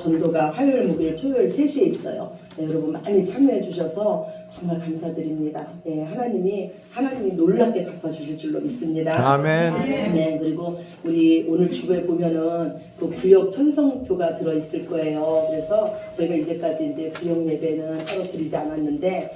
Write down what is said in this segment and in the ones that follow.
전도가 화요일, 목요일, 토요일 3시에 있어요. 네, 여러분 많이 참여해 주셔서 정말 감사드립니다. 네, 하나님이 놀랍게 갚아주실 줄로 믿습니다. 아멘. 아멘. 그리고 우리 오늘 주부에 보면은 그 구역 편성표가 들어 있을 거예요. 그래서 저희가 이제까지 이제 구역 예배는 따로 드리지 않았는데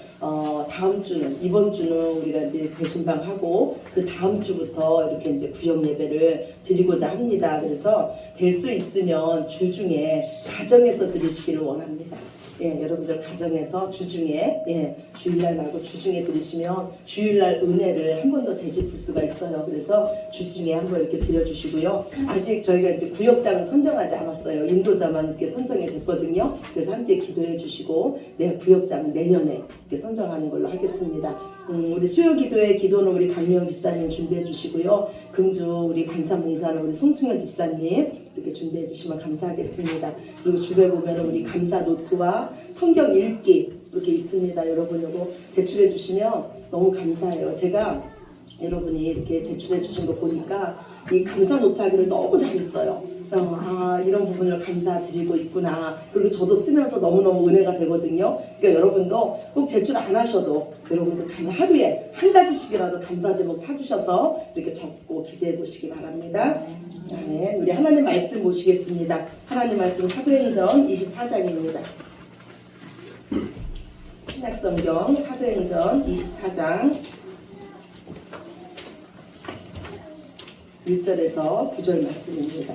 다음 주는 이번 주는 우리가 이제 대신방 하고 그 다음 주부터 이렇게 이제 구역 예배를 드리고자 합니다. 그래서 될 수 있으면 주중에 가정에서 드리시기를 원합니다. 예, 여러분들 가정에서 주중에, 예, 주일날 말고 주중에 들으시면 주일날 은혜를 한 번 더 되짚을 수가 있어요. 그래서 주중에 한번 이렇게 드려주시고요. 아직 저희가 이제 구역장은 선정하지 않았어요. 인도자만 이렇게 선정이 됐거든요. 그래서 함께 기도해 주시고, 네, 구역장은 내년에 이렇게 선정하는 걸로 하겠습니다. 우리 수요 기도의 기도는 우리 강미영 집사님 준비해 주시고요. 금주 우리 반찬 봉사는 우리 송승현 집사님 이렇게 준비해 주시면 감사하겠습니다. 그리고 주변에 보면 우리 감사 노트와 성경 읽기 이렇게 있습니다. 여러분 이거 제출해 주시면 너무 감사해요. 제가 여러분이 이렇게 제출해 주신 거 보니까 이 감사 노트 하기를 너무 잘했어요. 이런 부분을 감사드리고 있구나. 그리고 저도 쓰면서 너무너무 은혜가 되거든요. 그러니까 여러분도 꼭 제출 안 하셔도 여러분도 하루에 한 가지씩이라도 감사 제목 찾으셔서 이렇게 적고 기재해 보시기 바랍니다. 네, 우리 하나님 말씀 보시겠습니다. 하나님 말씀 사도행전 24장입니다. 신약성경 사도행전 24장 1절에서 9절 말씀입니다.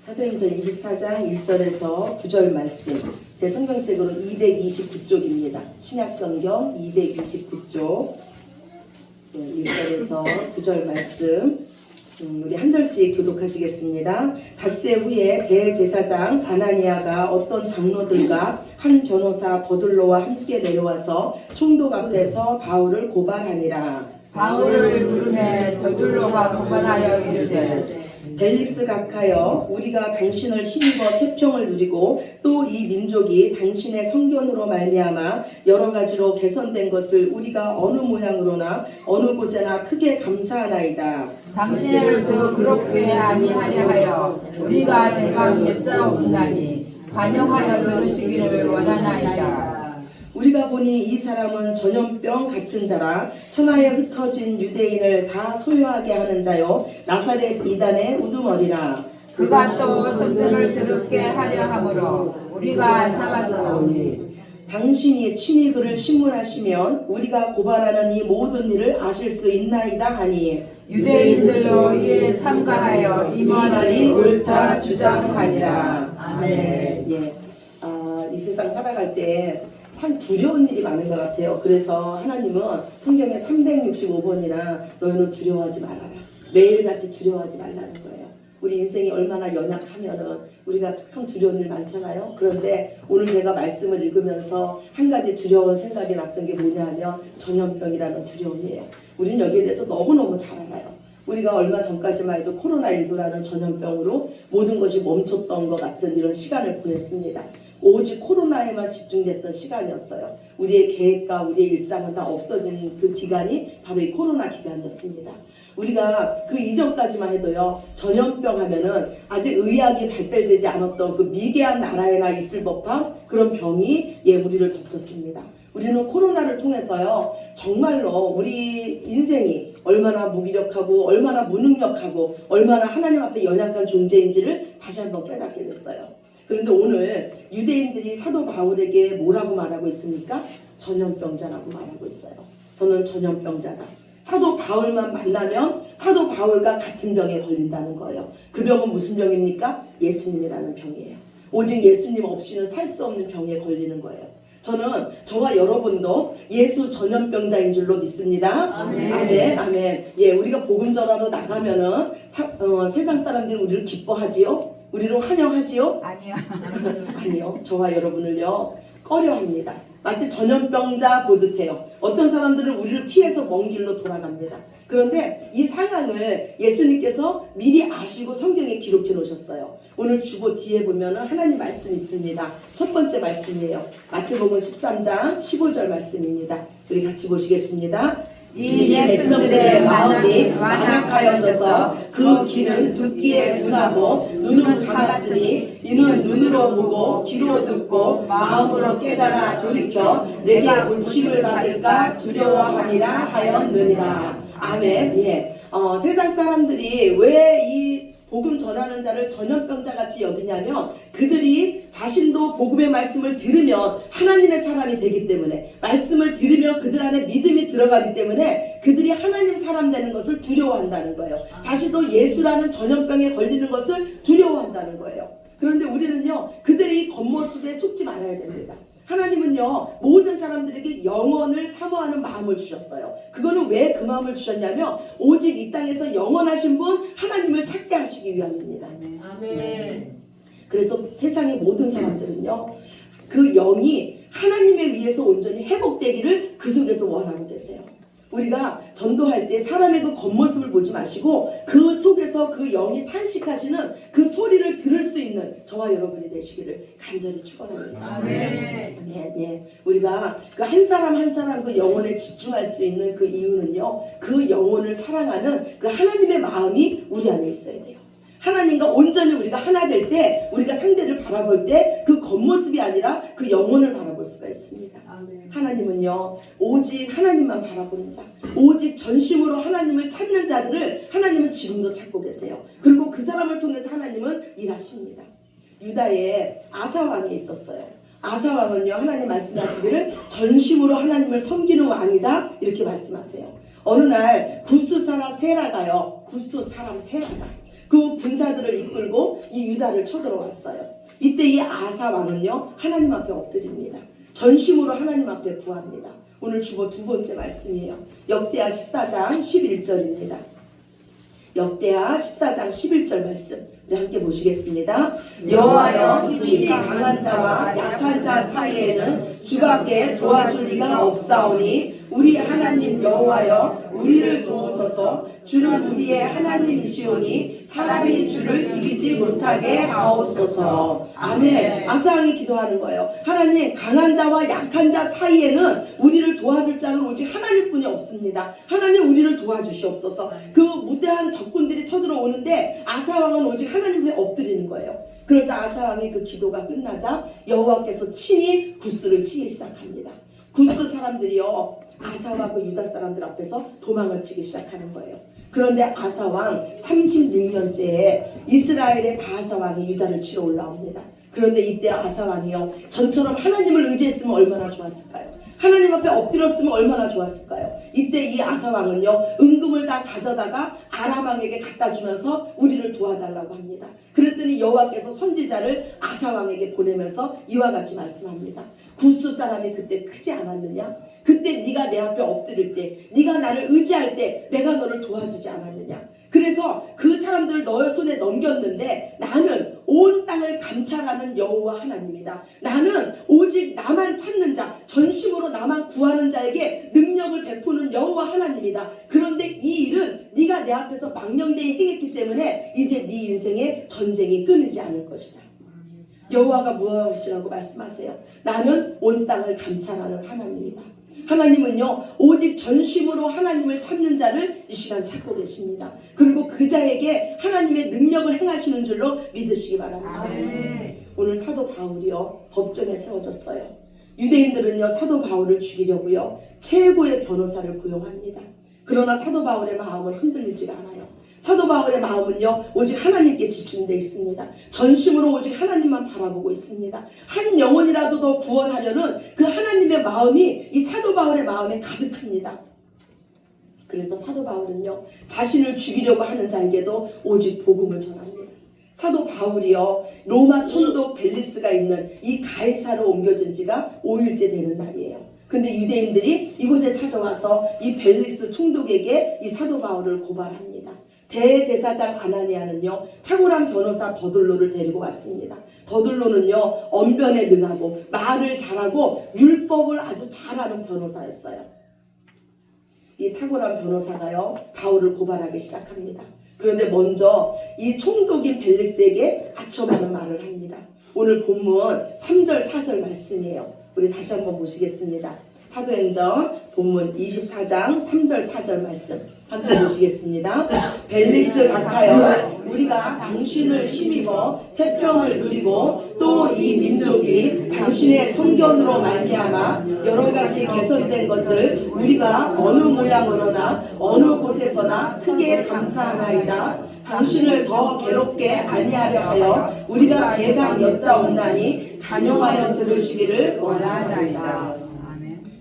사도행전 24장 1절에서 9절 말씀, 제 성경책으로 229쪽입니다. 신약성경 229쪽 1절에서 9절 말씀, 우리 한 절씩 교독하시겠습니다. 닷새 후에 대제사장 아나니아가 어떤 장로들과 한 변호사 더둘로와 함께 내려와서 총독 앞에서 바울을 고발하니라. 바울을 부르매 더둘로가 고발하여 이르되 벨릭스 각하여 우리가 당신을 힘입어 태평을 누리고 또 이 민족이 당신의 성견으로 말미암아 여러 가지로 개선된 것을 우리가 어느 모양으로나 어느 곳에나 크게 감사하나이다. 당신을 더 그롭게 아니하려 하여 우리가 대강 여짜옵나니 반영하여 들으시기를 원하나이다. 우리가 보니 이 사람은 전염병 같은 자라 천하에 흩어진 유대인을 다 소유하게 하는 자요 나사렛 이단의 우두머리라. 그가 또 성전을 더럽게 하려 함으로 우리가 잡았사오니 당신이 친히 그를 신문하시면 우리가 고발하는 이 모든 일을 아실 수 있나이다 하니 유대인들로 이에 참가하여 이 말이 옳다 주장하니라. 아멘. 예. 이 세상 살아갈 때 참 두려운 일이 많은 것 같아요. 그래서 하나님은 성경에 365번이나 너희는 두려워하지 말아라. 매일같이 두려워하지 말라는 거예요. 우리 인생이 얼마나 연약하면은 우리가 참 두려운 일 많잖아요. 그런데 오늘 제가 말씀을 읽으면서 한 가지 두려운 생각이 났던 게 뭐냐면 전염병이라는 두려움이에요. 우리는 여기에 대해서 너무너무 잘 알아요. 우리가 얼마 전까지만 해도 코로나19라는 전염병으로 모든 것이 멈췄던 것 같은 이런 시간을 보냈습니다. 오직 코로나에만 집중됐던 시간이었어요. 우리의 계획과 우리의 일상은 다 없어진 그 기간이 바로 이 코로나 기간이었습니다. 우리가 그 이전까지만 해도요, 전염병 하면은 아직 의학이 발달되지 않았던 그 미개한 나라에나 있을 법한 그런 병이 우리를 덮쳤습니다. 우리는 코로나를 통해서요, 정말로 우리 인생이 얼마나 무기력하고 얼마나 무능력하고 얼마나 하나님 앞에 연약한 존재인지를 다시 한번 깨닫게 됐어요. 그런데 오늘 유대인들이 사도 바울에게 뭐라고 말하고 있습니까? 전염병자라고 말하고 있어요. 저는 전염병자다. 사도 바울만 만나면 사도 바울과 같은 병에 걸린다는 거예요. 그 병은 무슨 병입니까? 예수님이라는 병이에요. 오직 예수님 없이는 살 수 없는 병에 걸리는 거예요. 저는 저와 여러분도 예수 전염병자인 줄로 믿습니다. 아멘. 아멘. 아멘. 예, 우리가 복음 전하러 나가면은 세상 사람들이 우리를 기뻐하지요? 우리를 환영하지요? 아니요. 아니요. 저와 여러분을요 꺼려합니다. 마치 전염병자 보듯해요. 어떤 사람들은 우리를 피해서 먼 길로 돌아갑니다. 그런데 이 상황을 예수님께서 미리 아시고 성경에 기록해 놓으셨어요. 오늘 주보 뒤에 보면 하나님 말씀이 있습니다. 첫 번째 말씀이에요. 마태복음 13장 15절 말씀입니다. 우리 같이 보시겠습니다. 이 백성들의 마음이 완악하여져서 그 귀는 듣기에 둔하고 눈은 감았으니 이는 눈으로 보고 귀로 듣고 마음으로 깨달아 돌이켜 내게 고침을 받을까 두려워함이라 하였느니라. 아멘. 예. 세상 사람들이 왜 이 복음 전하는 자를 전염병자 같이 여기냐면 그들이 자신도 복음의 말씀을 들으면 하나님의 사람이 되기 때문에, 말씀을 들으면 그들 안에 믿음이 들어가기 때문에 그들이 하나님 사람 되는 것을 두려워한다는 거예요. 자신도 예수라는 전염병에 걸리는 것을 두려워한다는 거예요. 그런데 우리는요, 그들의 이 겉모습에 속지 말아야 됩니다. 하나님은요, 모든 사람들에게 영원을 사모하는 마음을 주셨어요. 그거는 왜 그 마음을 주셨냐면 오직 이 땅에서 영원하신 분 하나님을 찾게 하시기 위함입니다. 아멘. 그래서 세상의 모든 사람들은요, 그 영이 하나님에 의해서 온전히 회복되기를 그 속에서 원하고 계세요. 우리가 전도할 때 사람의 그 겉모습을 보지 마시고 그 속에서 그 영이 탄식하시는 그 소리를 들을 수 있는 저와 여러분이 되시기를 간절히 축원합니다. 아멘. 아멘. 예. 우리가 그 한 사람 한 사람 그 영혼에 집중할 수 있는 그 이유는요, 그 영혼을 사랑하는 그 하나님의 마음이 우리 안에 있어야 돼요. 하나님과 온전히 우리가 하나 될 때 우리가 상대를 바라볼 때 그 겉모습이 아니라 그 영혼을 바라볼 수가 있습니다. 아멘. 하나님은요, 오직 하나님만 바라보는 자, 오직 전심으로 하나님을 찾는 자들을 하나님은 지금도 찾고 계세요. 그리고 그 사람을 통해서 하나님은 일하십니다. 유다에 아사왕이 있었어요. 아사왕은요, 하나님 말씀하시기를 전심으로 하나님을 섬기는 왕이다 이렇게 말씀하세요. 어느 날 구스 사람 세라가 그 군사들을 이끌고 이 유다를 쳐들어왔어요. 이때 이 아사 왕은요, 하나님 앞에 엎드립니다. 전심으로 하나님 앞에 구합니다. 오늘 주보 두 번째 말씀이에요. 역대하 14장 11절입니다. 역대하 14장 11절 말씀 우리 함께 보시겠습니다. 여호와여, 힘이 강한 자와 약한 자 사이에는 주밖에 도와줄 리가 없사오니 우리 하나님 여호와여, 우리를 도우소서. 주는 우리의 하나님이시오니 사람이 주를 이기지 못하게 하옵소서. 아멘. 아사왕이 기도하는 거예요. 하나님, 강한 자와 약한 자 사이에는 우리를 도와줄 자는 오직 하나님뿐이 없습니다. 하나님, 우리를 도와주시옵소서. 그 무대한 적군들이 쳐들어오는데 아사왕은 오직 하나님 앞에 엎드리는 거예요. 그러자 아사왕의 그 기도가 끝나자 여호와께서 친히 구스를 치기 시작합니다. 구스 사람들이요, 아사와 그 유다 사람들 앞에서 도망을 치기 시작하는 거예요. 그런데 아사왕 36년째에 이스라엘의 바하사왕이 유다를 치러 올라옵니다. 그런데 이때 아사왕이요, 전처럼 하나님을 의지했으면 얼마나 좋았을까요? 하나님 앞에 엎드렸으면 얼마나 좋았을까요? 이때 이 아사왕은요, 은금을 다 가져다가 아람왕에게 갖다 주면서 우리를 도와달라고 합니다. 그랬더니 여호와께서 선지자를 아사왕에게 보내면서 이와 같이 말씀합니다. 구스 사람이 그때 크지 않았느냐? 그때 네가 내 앞에 엎드릴 때, 네가 나를 의지할 때 내가 너를 도와주지 않았느냐? 그래서 그 사람들을 너의 손에 넘겼는데 나는 온 땅을 감찰하는 여호와 하나님이다. 나는 오직 나만 찾는 자, 전심으로 나만 구하는 자에게 능력을 베푸는 여호와 하나님이다. 그런데 이 일은 네가 내 앞에서 망령되이 행했기 때문에 이제 네 인생에 전쟁이 끊이지 않을 것이다. 여호와가 무엇이라고 말씀하세요? 나는 온 땅을 감찰하는 하나님이다. 하나님은요, 오직 전심으로 하나님을 찾는 자를 이 시간 찾고 계십니다. 그리고 그 자에게 하나님의 능력을 행하시는 줄로 믿으시기 바랍니다. 아멘. 오늘 사도 바울이요, 법정에 세워졌어요. 유대인들은요, 사도 바울을 죽이려고요, 최고의 변호사를 고용합니다. 그러나 사도 바울의 마음은 흔들리지가 않아요. 사도 바울의 마음은요, 오직 하나님께 집중되어 있습니다. 전심으로 오직 하나님만 바라보고 있습니다. 한 영혼이라도 더 구원하려는 그 하나님의 마음이 이 사도 바울의 마음에 가득합니다. 그래서 사도 바울은요, 자신을 죽이려고 하는 자에게도 오직 복음을 전합니다. 사도 바울이요, 로마 총독 벨리스가 있는 이 가이사로 옮겨진 지가 5일째 되는 날이에요. 근데 유대인들이 이곳에 찾아와서 이 벨리스 총독에게 이 사도 바울을 고발합니다. 대제사장 아나니아는요 탁월한 변호사 더들로를 데리고 왔습니다. 더들로는요 언변에 능하고 말을 잘하고 율법을 아주 잘하는 변호사였어요. 이 탁월한 변호사가요 바울을 고발하기 시작합니다. 그런데 먼저 이 총독인 벨릭스에게 아첨하는 말을 합니다. 오늘 본문 3절 4절 말씀이에요. 우리 다시 한번 보시겠습니다. 사도행전 본문 24장 3절 4절 말씀 함께 보시겠습니다. 벨릭스 각하여 우리가 당신을 힘입어 태평을 누리고 또 이 민족이 당신의 성견으로 말미암아 여러 가지 개선된 것을 우리가 어느 모양으로나 어느 곳에서나 크게 감사하나이다. 당신을 더 괴롭게 아니하려 하여 우리가 대강 여짜옵나니 간용하여 들으시기를 원하나이다.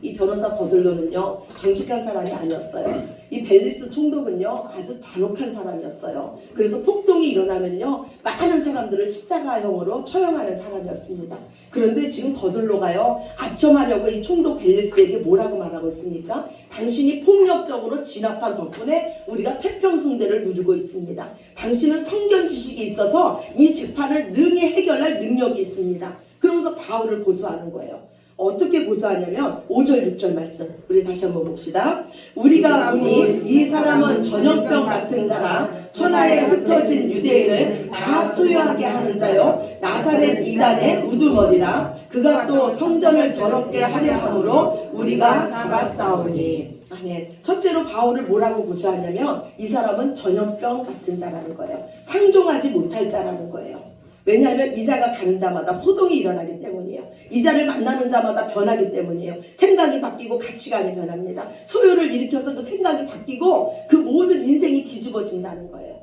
이 변호사 더들로는요 정직한 사람이 아니었어요. 이 벨리스 총독은요 아주 잔혹한 사람이었어요. 그래서 폭동이 일어나면요 많은 사람들을 십자가형으로 처형하는 사람이었습니다. 그런데 지금 더들로가요 아첨하려고 이 총독 벨리스에게 뭐라고 말하고 있습니까? 당신이 폭력적으로 진압한 덕분에 우리가 태평성대를 누리고 있습니다. 당신은 성견 지식이 있어서 이 재판을 능히 해결할 능력이 있습니다. 그러면서 바울을 고소하는 거예요. 어떻게 고소하냐면 5절 6절 말씀 우리 다시 한번 봅시다. 우리가 보니 이 사람은 전염병 같은 자라 천하에 흩어진 유대인을 다 소유하게 하는 자요 나사렛 이단의 우두머리라. 그가 또 성전을 더럽게 하려 함으로 우리가 잡았사오니. 아멘. 첫째로 바울을 뭐라고 고소하냐면 이 사람은 전염병 같은 자라는 거예요. 상종하지 못할 자라는 거예요. 왜냐하면 이 자가 가는 자마다 소동이 일어나기 때문이에요. 이 자를 만나는 자마다 변하기 때문이에요. 생각이 바뀌고 가치관이 변합니다. 소요를 일으켜서 그 생각이 바뀌고 그 모든 인생이 뒤집어진다는 거예요.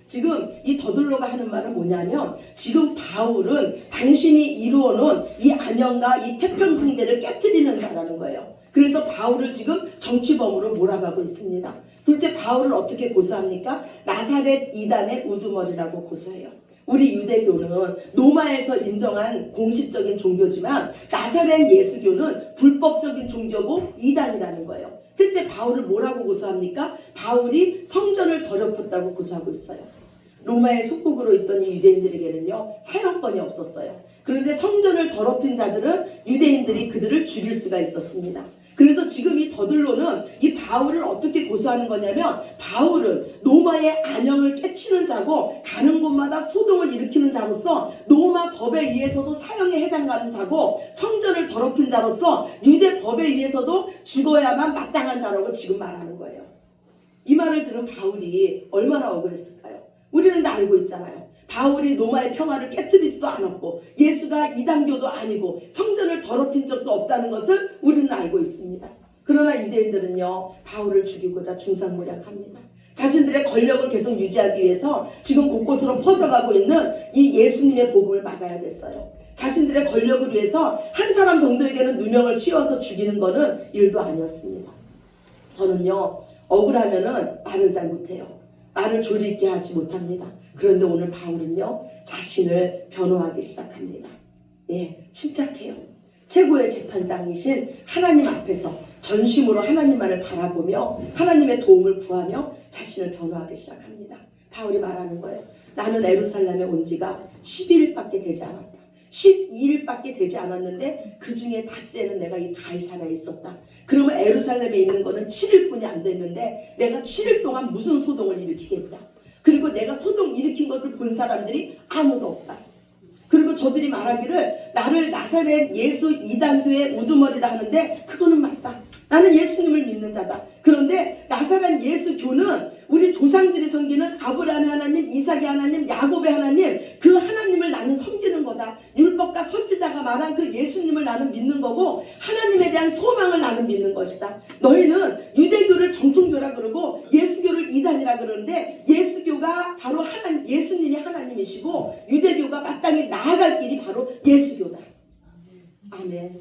지금 이 더들로가 하는 말은 뭐냐면 지금 바울은 당신이 이루어놓은 이 안영과 이 태평성대를 깨트리는 자라는 거예요. 그래서 바울을 지금 정치범으로 몰아가고 있습니다. 둘째, 바울을 어떻게 고소합니까? 나사렛 이단의 우두머리라고 고소해요. 우리 유대교는 로마에서 인정한 공식적인 종교지만 나사렛 예수교는 불법적인 종교고 이단이라는 거예요. 셋째, 바울을 뭐라고 고소합니까? 바울이 성전을 더럽혔다고 고소하고 있어요. 로마의 속국으로 있던 이 유대인들에게는요 사형권이 없었어요. 그런데 성전을 더럽힌 자들은 유대인들이 그들을 죽일 수가 있었습니다. 그래서 지금 이 더들로는 이 바울을 어떻게 고소하는 거냐면 바울은 로마의 안영을 깨치는 자고 가는 곳마다 소동을 일으키는 자로서 로마 법에 의해서도 사형에 해당하는 자고 성전을 더럽힌 자로서 유대 법에 의해서도 죽어야만 마땅한 자라고 지금 말하는 거예요. 이 말을 들은 바울이 얼마나 억울했을까요? 우리는 다 알고 있잖아요. 바울이 로마의 평화를 깨트리지도 않았고 예수가 이단교도 아니고 성전을 더럽힌 적도 없다는 것을 우리는 알고 있습니다. 그러나 유대인들은요 바울을 죽이고자 중상모략합니다. 자신들의 권력을 계속 유지하기 위해서 지금 곳곳으로 퍼져가고 있는 이 예수님의 복음을 막아야 됐어요. 자신들의 권력을 위해서 한 사람 정도에게는 누명을 씌워서 죽이는 것은 일도 아니었습니다. 저는요 억울하면은 말을 잘 못해요. 말을 조리 있게 하지 못합니다. 그런데 오늘 바울은요 자신을 변호하기 시작합니다. 예, 침착해요. 최고의 재판장이신 하나님 앞에서 전심으로 하나님만을 바라보며 하나님의 도움을 구하며 자신을 변호하기 시작합니다. 바울이 말하는 거예요. 나는 예루살렘에 온 지가 11일밖에 되지 않았다. 12일밖에 되지 않았는데 그 중에 닷새는 내가 이 가이사랴에 있었다. 그러면 예루살렘에 있는 거는 7일뿐이 안 됐는데 내가 7일 동안 무슨 소동을 일으키겠냐. 그리고 내가 소동 일으킨 것을 본 사람들이 아무도 없다. 그리고 저들이 말하기를 나를 나사렛 예수 이단교의 우두머리라 하는데 그거는 맞다. 나는 예수님을 믿는 자다. 그런데 나사렛 예수교는 우리 조상들이 섬기는 아브라함의 하나님, 이삭의 하나님, 야곱의 하나님, 그 하나님을 나는 섬기는 거다. 율법과 선지자가 말한 그 예수님을 나는 믿는 거고 하나님에 대한 소망을 나는 믿는 것이다. 너희는 유대교를 정통교라 그러고 예수교를 이단이라 그러는데 예수교가 바로 하나님, 예수님이 하나님이시고 유대교가 마땅히 나아갈 길이 바로 예수교다. 아멘.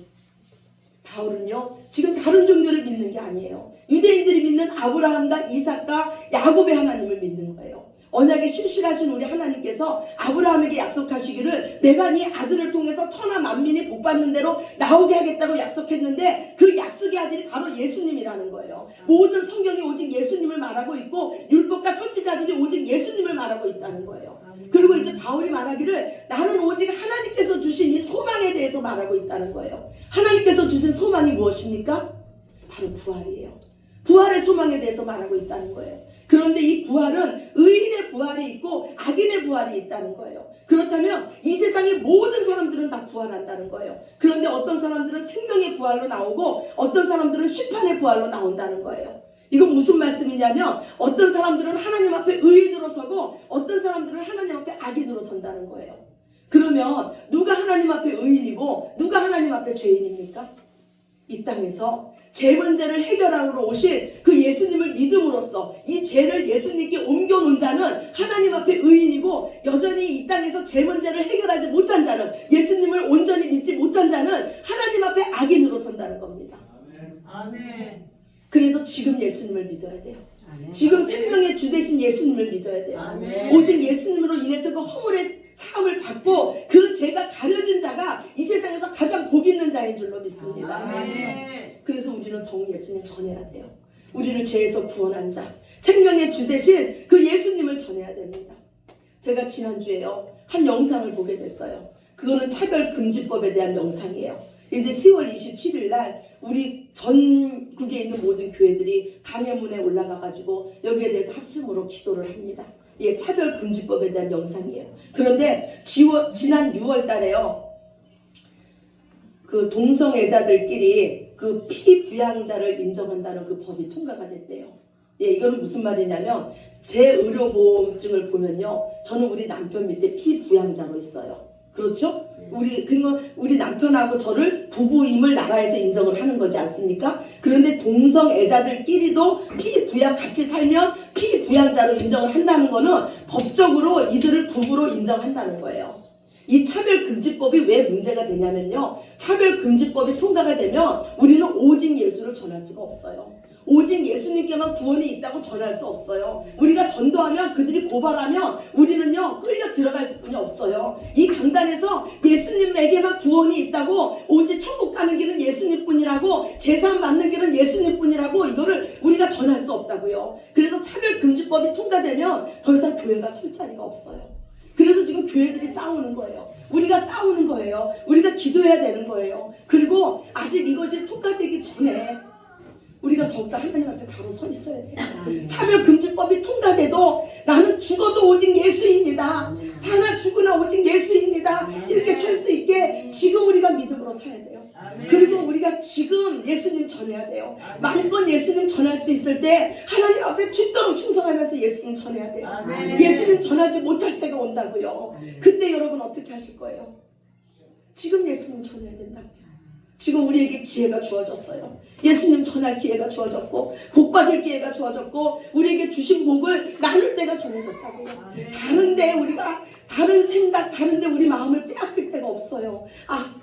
바울은요 지금 다른 종교를 믿는 게 아니에요. 유대인들이 믿는 아브라함과 이삭과 야곱의 하나님을 믿는 거예요. 언약에 신실하신 우리 하나님께서 아브라함에게 약속하시기를 내가 네 아들을 통해서 천하 만민이 복받는 대로 나오게 하겠다고 약속했는데 그 약속의 아들이 바로 예수님이라는 거예요. 모든 성경이 오직 예수님을 말하고 있고 율법과 선지자들이 오직 예수님을 말하고 있다는 거예요. 그리고 이제 바울이 말하기를 나는 오직 하나님께서 주신 이 소망에 대해서 말하고 있다는 거예요. 하나님께서 주신 소망이 무엇입니까? 바로 부활이에요. 부활의 소망에 대해서 말하고 있다는 거예요. 그런데 이 부활은 의인의 부활이 있고 악인의 부활이 있다는 거예요. 그렇다면 이 세상의 모든 사람들은 다 부활한다는 거예요. 그런데 어떤 사람들은 생명의 부활로 나오고 어떤 사람들은 심판의 부활로 나온다는 거예요. 이건 무슨 말씀이냐면 어떤 사람들은 하나님 앞에 의인으로 서고 어떤 사람들은 하나님 앞에 악인으로 선다는 거예요. 그러면 누가 하나님 앞에 의인이고 누가 하나님 앞에 죄인입니까? 이 땅에서 죄 문제를 해결하러 오신 그 예수님을 믿음으로써 이 죄를 예수님께 옮겨놓은 자는 하나님 앞에 의인이고 여전히 이 땅에서 죄 문제를 해결하지 못한 자는 예수님을 온전히 믿지 못한 자는 하나님 앞에 악인으로 선다는 겁니다. 아멘. 그래서 지금 예수님을 믿어야 돼요. 지금 생명의 주 되신 예수님을 믿어야 돼요. 아멘. 오직 예수님으로 인해서 그 허물의 사함을 받고 그 죄가 가려진 자가 이 세상에서 가장 복 있는 자인 줄로 믿습니다. 아멘. 그래서 우리는 더욱 예수님 전해야 돼요. 우리를 죄에서 구원한 자, 생명의 주 되신 그 예수님을 전해야 됩니다. 제가 지난주에요 한 영상을 보게 됐어요. 그거는 차별금지법에 대한 영상이에요. 이제 10월 27일 날 우리 전국에 있는 모든 교회들이 강해문에 올라가가지고 여기에 대해서 합심으로 기도를 합니다. 예, 차별금지법에 대한 영상이에요. 그런데 지난 6월 달에요 그 동성애자들끼리 그 피부양자를 인정한다는 그 법이 통과가 됐대요. 예, 이거는 무슨 말이냐면 제 의료보험증을 보면요 저는 우리 남편 밑에 피부양자로 있어요. 그렇죠? 우리 남편하고 저를 부부임을 나라에서 인정을 하는 거지 않습니까? 그런데 동성애자들끼리도 피부양 같이 살면 피부양자로 인정을 한다는 거는 법적으로 이들을 부부로 인정한다는 거예요. 이 차별금지법이 왜 문제가 되냐면요 차별금지법이 통과가 되면 우리는 오직 예수를 전할 수가 없어요. 오직 예수님께만 구원이 있다고 전할 수 없어요. 우리가 전도하면 그들이 고발하면 우리는요 끌려 들어갈 수뿐이 없어요. 이 강단에서 예수님에게만 구원이 있다고 오직 천국 가는 길은 예수님뿐이라고 제사함 받는 길은 예수님뿐이라고 이거를 우리가 전할 수 없다고요. 그래서 차별금지법이 통과되면 더 이상 교회가 설 자리가 없어요. 그래서 지금 교회들이 싸우는 거예요. 우리가 싸우는 거예요. 우리가 기도해야 되는 거예요. 그리고 아직 이것이 통과되기 전에 우리가 더욱더 하나님 앞에 바로 서 있어야 돼요. 차별금지법이 통과돼도 나는 죽어도 오직 예수입니다. 사나 죽으나 오직 예수입니다. 이렇게 설 수 있게 지금 우리가 믿음으로 서야 돼요. 그리고 우리가 지금 예수님 전해야 돼요. 마음껏 예수님 전할 수 있을 때 하나님 앞에 죽도록 충성하면서 예수님 전해야 돼요. 예수님 전하지 못할 때가 온다고요. 그때 여러분 어떻게 하실 거예요? 지금 예수님 전해야 된다고요. 지금 우리에게 기회가 주어졌어요. 예수님 전할 기회가 주어졌고 복 받을 기회가 주어졌고 우리에게 주신 복을 나눌 때가 정해졌다고요. 다른데 우리가 다른 생각 다른데 우리 마음을 빼앗길 때가 없어요.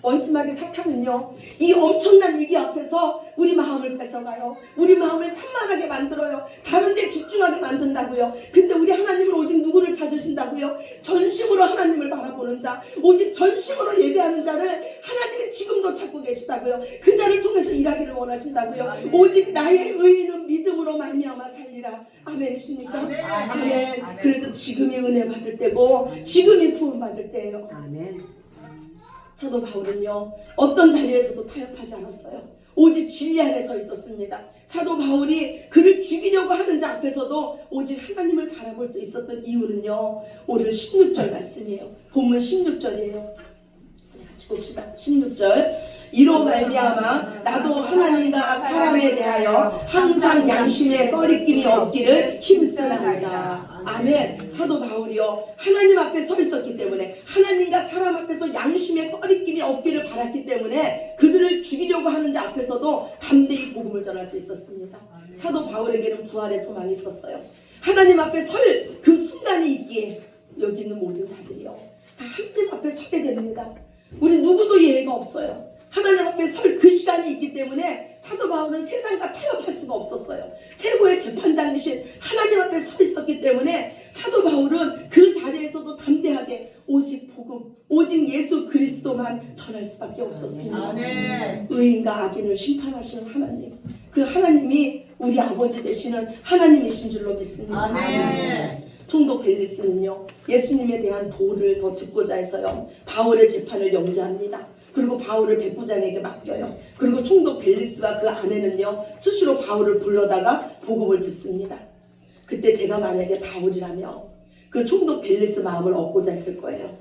원수마귀 사탄은요 이 엄청난 위기 앞에서 우리 마음을 뺏어가요. 우리 마음을 산만하게 만들어요. 다른데 집중하게 만든다고요. 근데 우리 하나님은 오직 누구를 찾으신다고요? 전심으로 하나님을 바라보는 자, 오직 전심으로 예배하는 자를 하나님이 지금도 찾고 계시다고요. 그 자를 통해서 일하기를 원하신다고요. 오직 나의 의인은 믿음으로 말미암아 살리라. 아멘이십니까? 아멘. 그래서 지금이 은혜 받을 때고 지금이 구원 받을 때예요. 아멘. 사도 바울은요 어떤 자리에서도 타협하지 않았어요. 오직 진리 안에 서 있었습니다. 사도 바울이 그를 죽이려고 하는 자 앞에서도 오직 하나님을 바라볼 수 있었던 이유는요 오늘 16절 말씀이에요. 본문 16절이에요. 같이 봅시다. 16절 이로 말미암아 나도 하나님과 사람에 대하여 항상 양심에 꺼리낌이 없기를 힘쓰나이다. 아멘. 사도 바울이요 하나님 앞에 서 있었기 때문에 하나님과 사람 앞에서 양심에 꺼리낌이 없기를 바랐기 때문에 그들을 죽이려고 하는 자 앞에서도 담대히 복음을 전할 수 있었습니다. 사도 바울에게는 부활의 소망이 있었어요. 하나님 앞에 설 그 순간이 있기에 여기 있는 모든 자들이요 다 하나님 앞에 서게 됩니다. 우리 누구도 예외가 없어요. 하나님 앞에 설 그 시간이 있기 때문에 사도 바울은 세상과 타협할 수가 없었어요. 최고의 재판장이신 하나님 앞에 서 있었기 때문에 사도 바울은 그 자리에서도 담대하게 오직 복음, 오직 예수 그리스도만 전할 수밖에 없었습니다. 아멘. 의인과 악인을 심판하시는 하나님, 그 하나님이 우리 아버지 되시는 하나님이신 줄로 믿습니다. 아멘. 총독 벨리스는요, 예수님에 대한 도를 더 듣고자 해서요, 바울의 재판을 연기합니다. 그리고 바울을 백부장에게 맡겨요. 그리고 총독 벨리스와 그 아내는요, 수시로 바울을 불러다가 복음을 듣습니다. 그때 제가 만약에 바울이라면 그 총독 벨리스 마음을 얻고자 했을 거예요.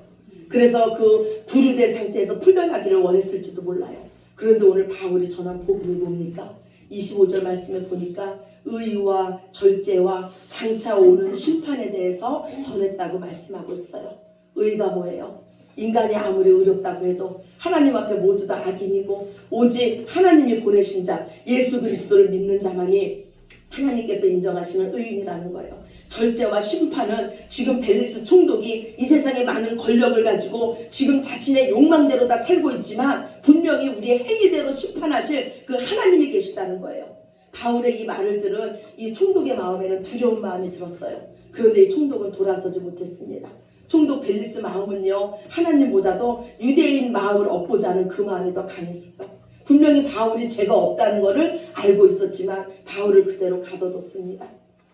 그래서 그 구류된 상태에서 풀려나기를 원했을지도 몰라요. 그런데 오늘 바울이 전한 복음이 뭡니까? 25절 말씀에 보니까 의와 절제와 장차 오는 심판에 대해서 전했다고 말씀하고 있어요. 의가 뭐예요? 인간이 아무리 의롭다고 해도 하나님 앞에 모두 다 악인이고 오직 하나님이 보내신 자 예수 그리스도를 믿는 자만이 하나님께서 인정하시는 의인이라는 거예요. 절제와 심판은 지금 벨리스 총독이 이 세상에 많은 권력을 가지고 지금 자신의 욕망대로 다 살고 있지만 분명히 우리의 행위대로 심판하실 그 하나님이 계시다는 거예요. 바울의 이 말을 들은 이 총독의 마음에는 두려운 마음이 들었어요. 그런데 이 총독은 돌아서지 못했습니다. 총독 벨리스 마음은요, 하나님보다도 유대인 마음을 얻고자 하는 그 마음이 더 강했어요. 분명히 바울이 죄가 없다는 것을 알고 있었지만 바울을 그대로 가둬뒀습니다.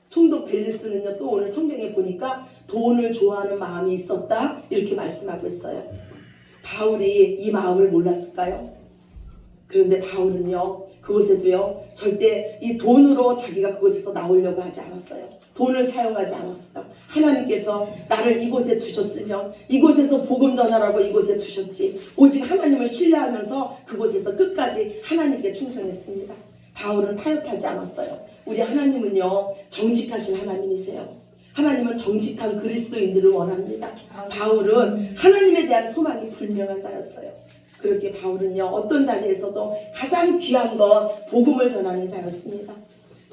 총독 벨리스는요, 또 오늘 성경에 보니까 돈을 좋아하는 마음이 있었다 이렇게 말씀하고 있어요. 바울이 이 마음을 몰랐을까요? 그런데 바울은요, 그곳에도요, 절대 이 돈으로 자기가 그곳에서 나오려고 하지 않았어요. 돈을 사용하지 않았어요. 하나님께서 나를 이곳에 두셨으면 이곳에서 복음 전하라고 이곳에 두셨지, 오직 하나님을 신뢰하면서 그곳에서 끝까지 하나님께 충성했습니다. 바울은 타협하지 않았어요. 우리 하나님은요, 정직하신 하나님이세요. 하나님은 정직한 그리스도인들을 원합니다. 바울은 하나님에 대한 소망이 분명한 자였어요. 그렇게 바울은요, 어떤 자리에서도 가장 귀한 건 복음을 전하는 자였습니다.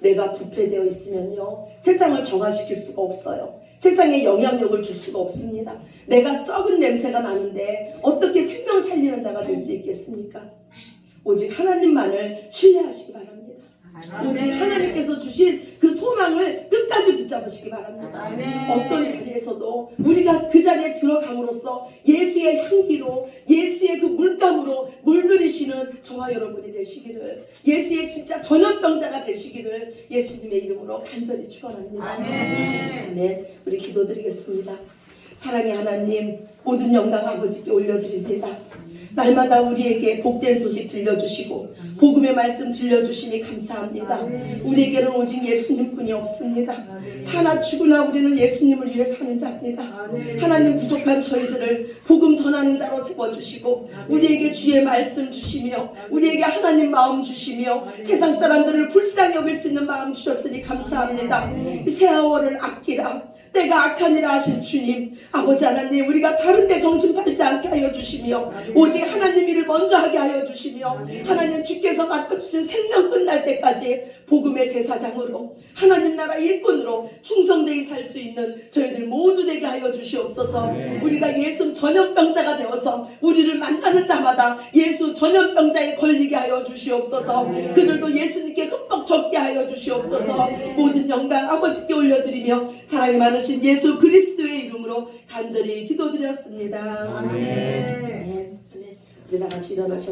내가 부패되어 있으면요, 세상을 정화시킬 수가 없어요. 세상에 영향력을 줄 수가 없습니다. 내가 썩은 냄새가 나는데 어떻게 생명 살리는 자가 될 수 있겠습니까? 오직 하나님만을 신뢰하시기 바랍니다. 오직 하나님께서 주신 그 소망을 끝까지 붙잡으시기 바랍니다. 어떤 자리에서도 우리가 그 자리에 들어감으로써 예수의 향기로, 예수의 그 물감으로 물들이시는 저와 여러분이 되시기를, 예수의 진짜 전염병자가 되시기를 예수님의 이름으로 간절히 축원합니다. 아멘. 우리 기도드리겠습니다. 사랑의 하나님, 모든 영광 아버지께 올려드립니다. 날마다 우리에게 복된 소식 들려주시고 복음의 말씀 들려주시니 감사합니다. 우리에게는 오직 예수님뿐이 없습니다. 사나 죽으나 우리는 예수님을 위해 사는 자입니다. 하나님, 부족한 저희들을 복음 전하는 자로 세워주시고 우리에게 주의 말씀 주시며 우리에게 하나님 마음 주시며 세상 사람들을 불쌍히 여길 수 있는 마음 주셨으니 감사합니다. 이 새하월을 아끼라, 때가 악하니라 하신 주님, 아버지 하나님, 우리가 다른 데 정신 팔지 않게 하여 주시며 오직 하나님 일을 먼저 하게 하여 주시며 하나님, 주께서 맡겨주신 생명 끝날 때까지 복음의 제사장으로 하나님 나라 일꾼으로 충성되이 살 수 있는 저희들 모두 되게 하여 주시옵소서. 우리가 예수 전염병자가 되어서 우리를 만나는 자마다 예수 전염병자에 걸리게 하여 주시옵소서. 그들도 예수님께 흠뻑 젖게 하여 주시옵소서. 모든 영광 아버지께 올려드리며 사랑이 많으신 예수 그리스도의 이름으로 간절히 기도드렸습니다. 아멘. 우리 다 같이 일어나셔서